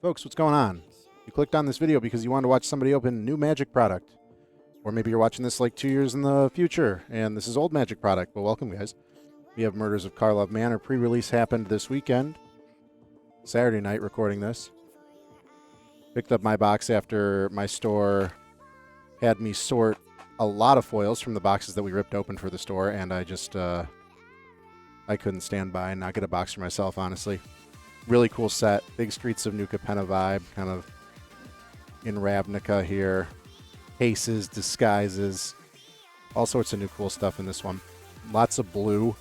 Folks, what's going on? You clicked on this video because you wanted to watch somebody open a new Magic product. Or maybe you're watching this like 2 years in the future, and this is old Magic product. But welcome, guys. We have Murders of Karlov Manor. Pre-release happened this weekend. Saturday night, recording this. Picked up my box after my store had me sort a lot of foils from the boxes that we ripped open for the store, and I just, I couldn't stand by and not get a box for myself, honestly. Really cool set. Big Streets of New Capenna vibe, kind of in Ravnica here. Cases, disguises, all sorts of new cool stuff in this one. Lots of blue.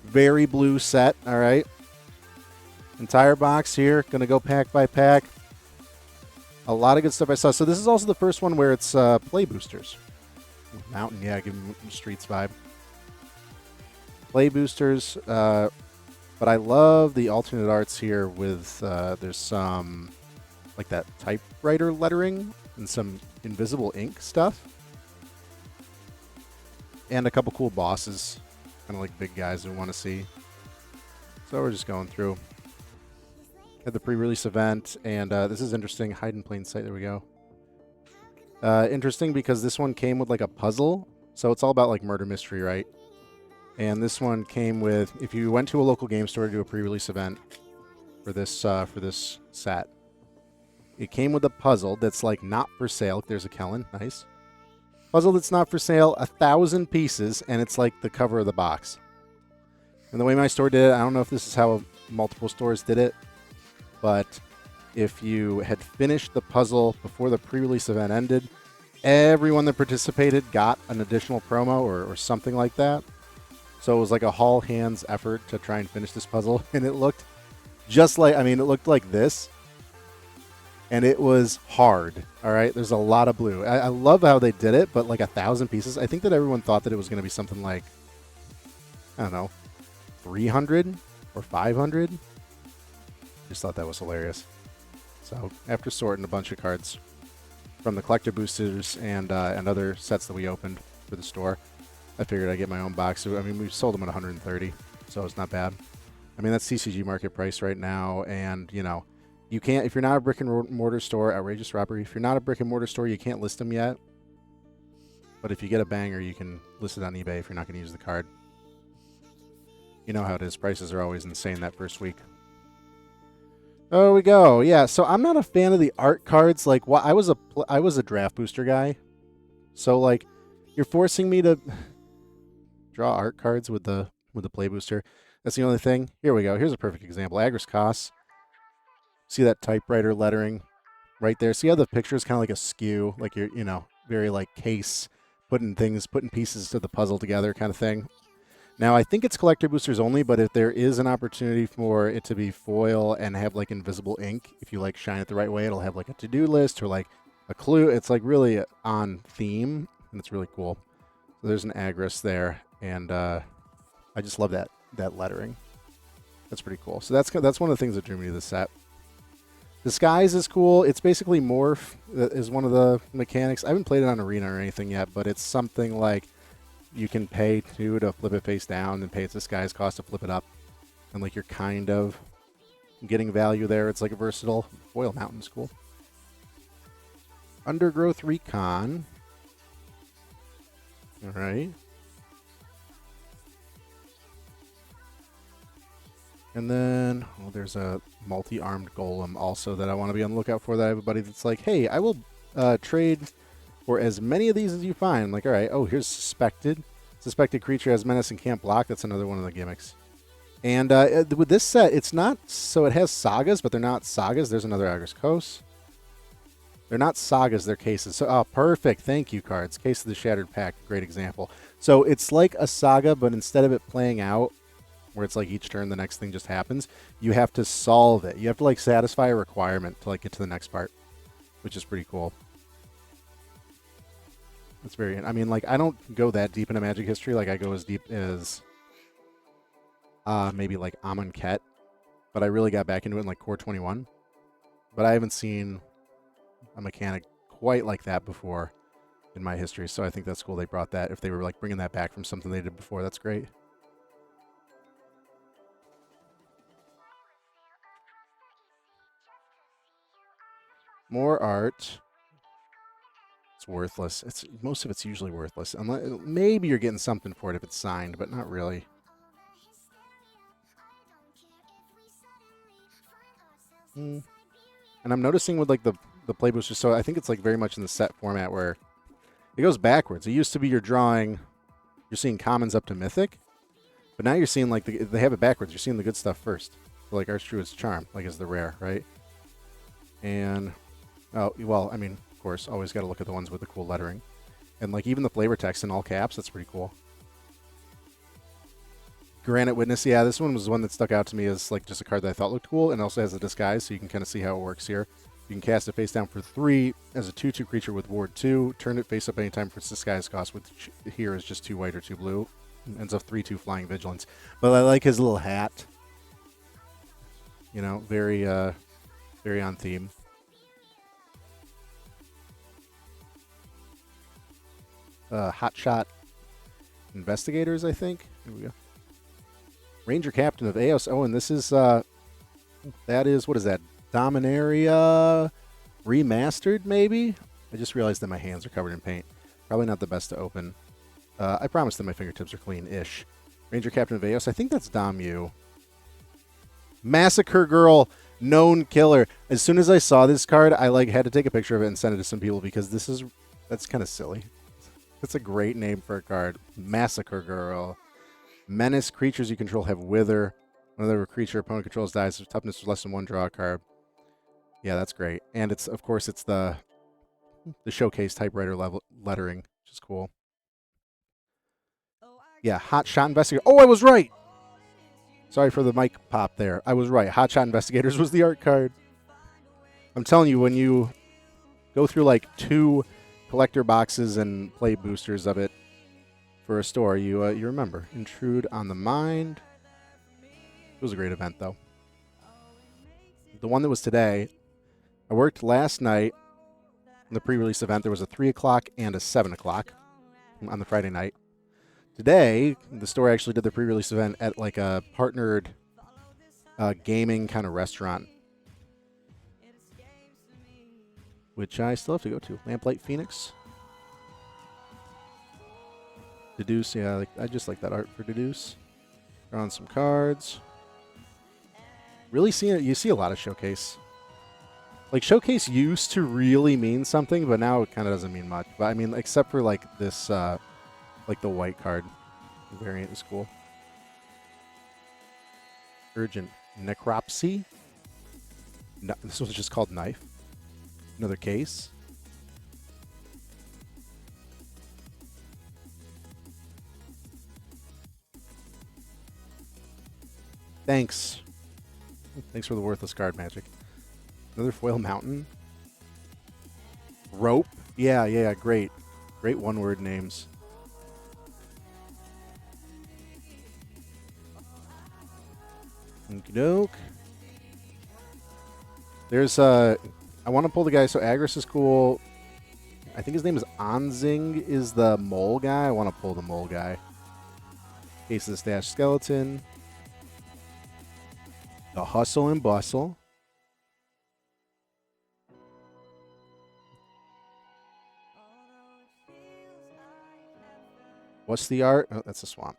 Very blue set, all right. Entire box here. Going to go pack by pack. A lot of good stuff I saw. So this is also the first one where it's play boosters. Mountain, yeah, give them Streets vibe. Play boosters, but I love the alternate arts here with, there's some, like that typewriter lettering and some invisible ink stuff. And a couple cool bosses, kind of like big guys we want to see. So we're just going through. Had the pre-release event, and this is interesting. Hide in plain sight, there we go. Interesting because this one came with like a puzzle. So it's all about like murder mystery, right? And this one came with, if you went to a local game store to do a pre-release event for this set, it came with a puzzle that's like not for sale. There's a Kellen, nice. Puzzle that's not for sale, 1,000 pieces, and it's like the cover of the box. And the way my store did it, I don't know if this is how multiple stores did it, but if you had finished the puzzle before the pre-release event ended, everyone that participated got an additional promo or something like that. So it was like a all hands effort to try and finish this puzzle, and it looked just like, I mean, it looked like this. And it was hard, all right? There's a lot of blue. I love how they did it, but like 1,000 pieces. I think that everyone thought that it was going to be something like, I don't know, 300 or 500. Just thought that was hilarious. So after sorting a bunch of cards from the collector boosters and other sets that we opened for the store, I figured I'd get my own box. I mean, we sold them at 130, so it's not bad. I mean, that's CCG market price right now, and, you know, you can't, if you're not a brick and mortar store, outrageous robbery. If you're not a brick and mortar store, you can't list them yet. But if you get a banger, you can list it on eBay if you're not going to use the card. You know how it is. Prices are always insane that first week. Oh, we go. Yeah, so I'm not a fan of the art cards. Like, I was a draft booster guy. So, like, you're forcing me to draw art cards with the play booster. That's the only thing. Here we go. Here's a perfect example. Agris Koss. See that typewriter lettering right there? See how the picture is kind of like a skew, like you're, you know, very like case, putting pieces to the puzzle together kind of thing. Now, I think it's collector boosters only, but if there is an opportunity for it to be foil and have like invisible ink, if you like shine it the right way, it'll have like a to-do list or like a clue. It's like really on theme, and it's really cool. So there's an Agris there, and I just love that lettering. That's pretty cool. So that's one of the things that drew me to this set. Disguise is cool. It's basically morph is one of the mechanics. I haven't played it on Arena or anything yet, but it's something like you can pay to flip it face down and pay its disguise cost to flip it up. And like you're kind of getting value there. It's like a versatile foil mountain is cool. Undergrowth Recon. All right. And then, well, there's a multi-armed golem also that I want to be on the lookout for. That I have a buddy that's like, hey, I will trade for as many of these as you find. I'm like, all right, oh, here's Suspected. Suspected creature has menace and can't block. That's another one of the gimmicks. And with this set, it's not, so it has sagas, but they're not sagas. There's another Agris Koss. They're not sagas, they're cases. So, oh, perfect. Thank you, cards. Case of the Shattered Pack, great example. So it's like a saga, but instead of it playing out, where it's like each turn the next thing just happens, you have to solve it. You have to like satisfy a requirement to like get to the next part, which is pretty cool. That's very, I mean, like, I don't go that deep into Magic history. Like, I go as deep as maybe like Amonkhet, but I really got back into it in like Core 21. But I haven't seen a mechanic quite like that before in my history, so I think that's cool they brought that. If they were like bringing that back from something they did before, that's great. More art. It's worthless. Most of it's usually worthless. Unless, maybe you're getting something for it if it's signed, but not really. And I'm noticing with like the play boosters, so I think it's like very much in the set format where it goes backwards. It used to be you're drawing, you're seeing commons up to mythic, but now you're seeing like they have it backwards. You're seeing the good stuff first. So like Archdruid's Charm, like is the rare, right? And oh well, I mean, of course, always got to look at the ones with the cool lettering, and like even the flavor text in all caps. That's pretty cool. Granite Witness, yeah, this one was one that stuck out to me as like just a card that I thought looked cool, and also has a disguise, so you can kind of see how it works here. You can cast it face down for 3 as a 2/2 creature with Ward 2. Turn it face up anytime for its disguise cost, which here is just 2 white or 2 blue. Ends up 3/2 flying vigilance. But I like his little hat. You know, very on theme. Hotshot Investigators, I think. Here we go. Ranger Captain of Eos. Oh, and this is that is, what is that? Dominaria remastered, maybe? I just realized that my hands are covered in paint. Probably not the best to open. I promise that my fingertips are clean-ish. Ranger Captain of Eos. I think that's Domu. Massacre Girl, known killer. As soon as I saw this card, I like had to take a picture of it and send it to some people because that's kind of silly. That's a great name for a card. Massacre Girl. Menace. Creatures you control have Wither. Whenever a creature opponent controls dies, if toughness is less than 1, draw a card. Yeah, that's great. And it's, of course, it's the showcase typewriter lettering, which is cool. Yeah, Hotshot Investigator. Oh, I was right! Sorry for the mic pop there. I was right. Hotshot Investigators was the art card. I'm telling you, when you go through like 2 collector boxes and play boosters of it for a store, you remember. Intrude on the Mind. It was a great event, though. The one that was today, I worked last night in the pre-release event. There was a 3 o'clock and a 7 o'clock on the Friday night. Today, the store actually did the pre-release event at like a partnered gaming kind of restaurant, which I still have to go to. Lamplight Phoenix. Deduce, yeah, I just like that art for Deduce. Drawing some cards. Really you see a lot of Showcase. Like, Showcase used to really mean something, but now it kind of doesn't mean much. But, I mean, except for, like, this, like, the white card variant is cool. Urgent Necropsy. No, this was just called Knife. Another case. Thanks. Thanks for the worthless card magic. Another Foil Mountain. Rope. Yeah, great. Great one-word names. Okie doke. There's I want to pull the guy, so Agris is cool. I think his name is Anzing is the mole guy. I want to pull the mole guy. Case of the Stash Skeleton. The Hustle and Bustle. What's the art? Oh, that's a swamp.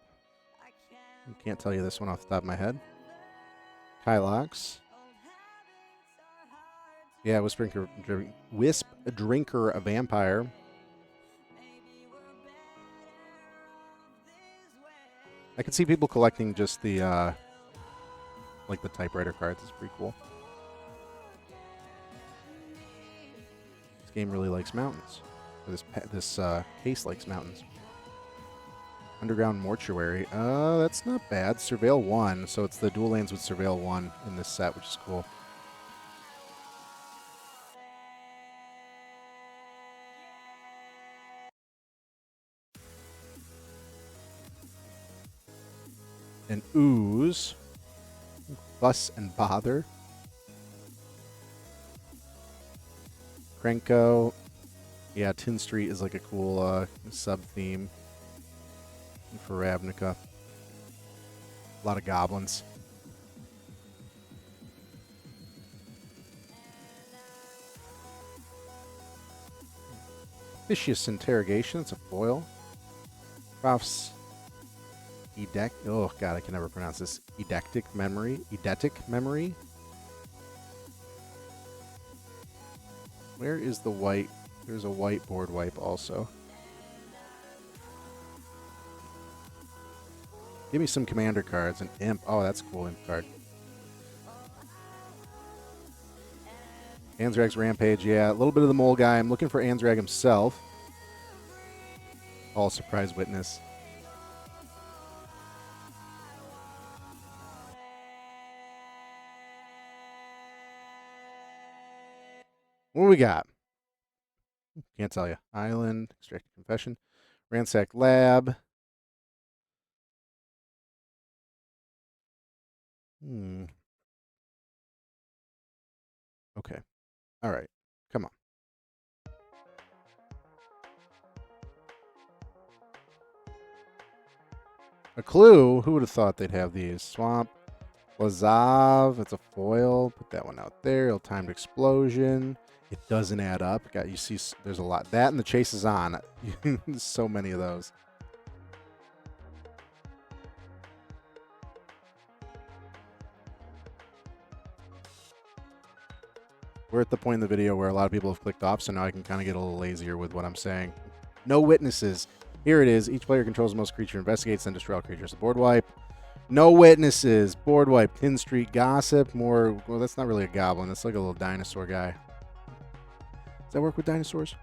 I can't tell you this one off the top of my head. Kylox. Yeah, Wisp Drinker, a vampire. I can see people collecting just the like the typewriter cards. It's pretty cool. This game really likes mountains. Or this case likes mountains. Underground Mortuary. That's not bad. Surveil 1. So it's the dual lands with Surveil 1 in this set, which is cool. An Ooze. Fuss and Bother. Krenko. Yeah, Tin Street is like a cool sub-theme for Ravnica. A lot of goblins. Vicious Interrogation. It's a foil. Prof's Edect. Oh, God, I can never pronounce this. Eidetic Memory. Eidetic Memory. Where is the white? There's a white board wipe also. Give me some commander cards. An imp. Oh, that's a cool imp card. Anzrag's Rampage. Yeah, a little bit of the mole guy. I'm looking for Anzrag himself. All surprise witness. What do we got? Can't tell you. Island, Extracted Confession, Ransacked Lab. Okay. All right. Come on. A clue? Who would have thought they'd have these? Swamp. Lazav. It's a foil. Put that one out there. Ill-timed explosion. It doesn't add up. You see, there's a lot. That and the chase is on. There's so many of those. We're at the point in the video where a lot of people have clicked off, so now I can kind of get a little lazier with what I'm saying. No witnesses. Here it is. Each player controls the most creature, investigates, and destroy all creatures. Board wipe. No witnesses. Board wipe. Pin Street Gossip. More. Well, that's not really a goblin. That's like a little dinosaur guy. Does that work with dinosaurs?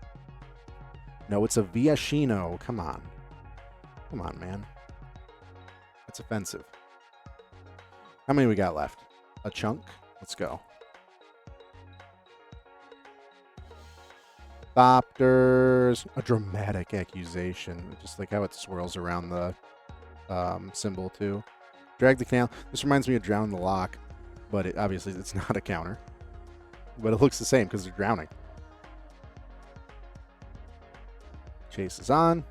No, it's a Viashino. Come on. Come on, man. That's offensive. How many we got left? A chunk? Let's go. Thopters. A dramatic accusation. Just like how it swirls around the symbol, too. Drag the canal. This reminds me of Drown the Lock, but obviously it's not a counter. But it looks the same because they're drowning. Chase is on.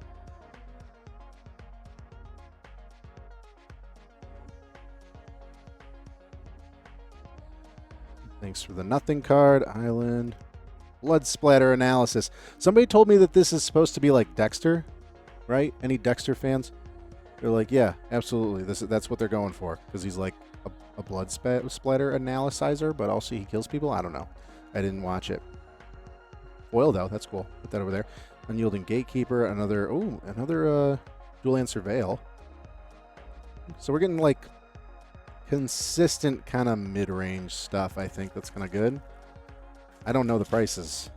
Thanks for the nothing card. Island. Blood splatter analysis. Somebody told me that this is supposed to be like Dexter, right? Any Dexter fans? They're like, yeah, absolutely. That's what they're going for because he's like a blood splatter analyzer, but also he kills people. I don't know. I didn't watch it. Foil though, that's cool. Put that over there. Unyielding Gatekeeper. Another dual land surveil. So we're getting like consistent kind of mid-range stuff. I think that's kind of good. I don't know the prices.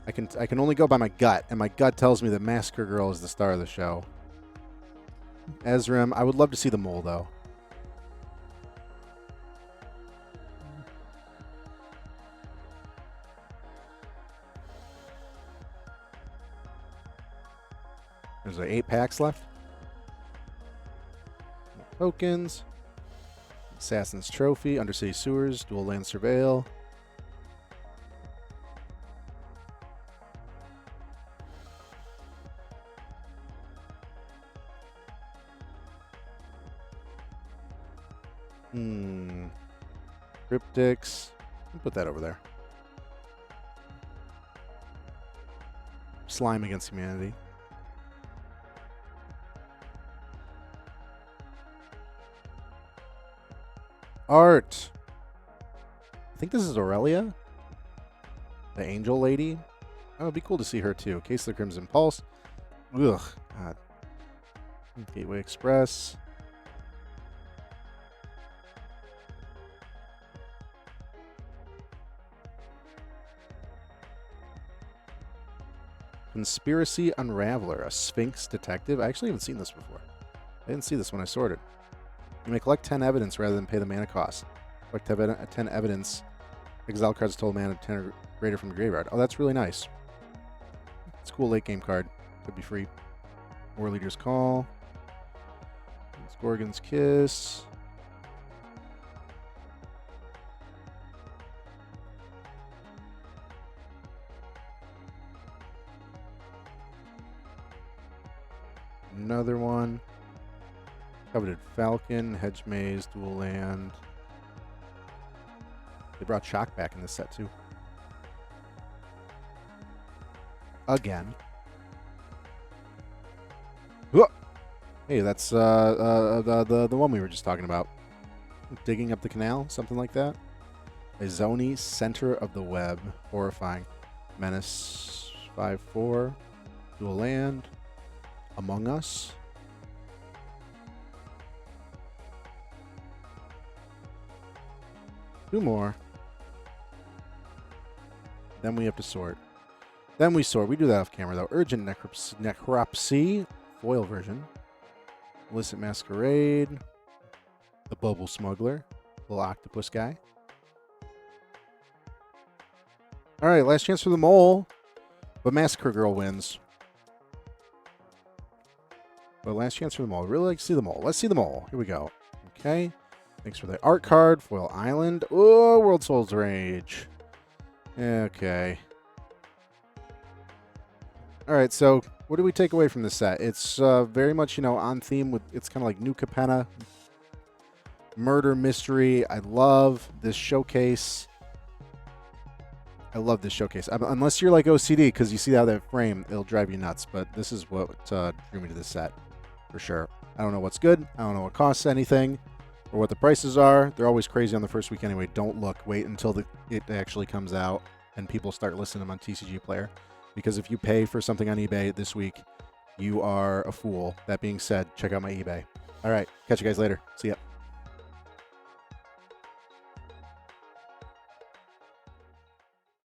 I can only go by my gut, and my gut tells me that Massacre Girl is the star of the show. Ezram, I would love to see the mole though. There's 8 packs left. Tokens. Assassin's Trophy, Undercity Sewers, Dual Land Surveil. Cryptics. Put that over there. Slime Against Humanity. Art. I think this is Aurelia, the angel lady. Oh, it'd be cool to see her too. Case of the Crimson Pulse. Ugh. God. Gateway Express. Conspiracy Unraveler, a Sphinx detective. I actually haven't seen this before. I didn't see this when I sorted. You may collect 10 evidence rather than pay the mana cost. Collect 10 evidence. Exile cards total mana 10 or greater from the graveyard. Oh, that's really nice. It's a cool late game card. Could be free. War Leader's Call. Gorgon's Kiss. Another one. Coveted Falcon, Hedge Maze, Dual Land. They brought Shock back in this set too. again. Whoa! Hey, that's the one we were just talking about. Digging up the canal, something like that. A Zoni, center of the web. Horrifying. Menace 5/4. Dual land. Among Us. Two more. Then we have to sort. Then we sort. We do that off camera, though. Urgent Necropsy. Foil version. Illicit Masquerade. The Bubble Smuggler. Little octopus guy. Alright, last chance for the mole. But Massacre Girl wins. But last chance for the mole. Really like to see the mole. Let's see the mole. Here we go. Okay. Thanks for the art card. Foil Island. Oh, World Souls Rage. Okay. Alright, so what do we take away from this set? It's very much, on theme with, it's kind of like New Capenna. Murder mystery. I love this showcase. Unless you're like OCD, because you see how that frame, it'll drive you nuts. But this is what drew me to this set, for sure. I don't know what's good. I don't know what costs anything, or what the prices are. They're always crazy on the first week anyway. Don't look. Wait until it actually comes out and people start listing them on TCG Player. Because if you pay for something on eBay this week, you are a fool. That being said, check out my eBay. All right. Catch you guys later. See ya.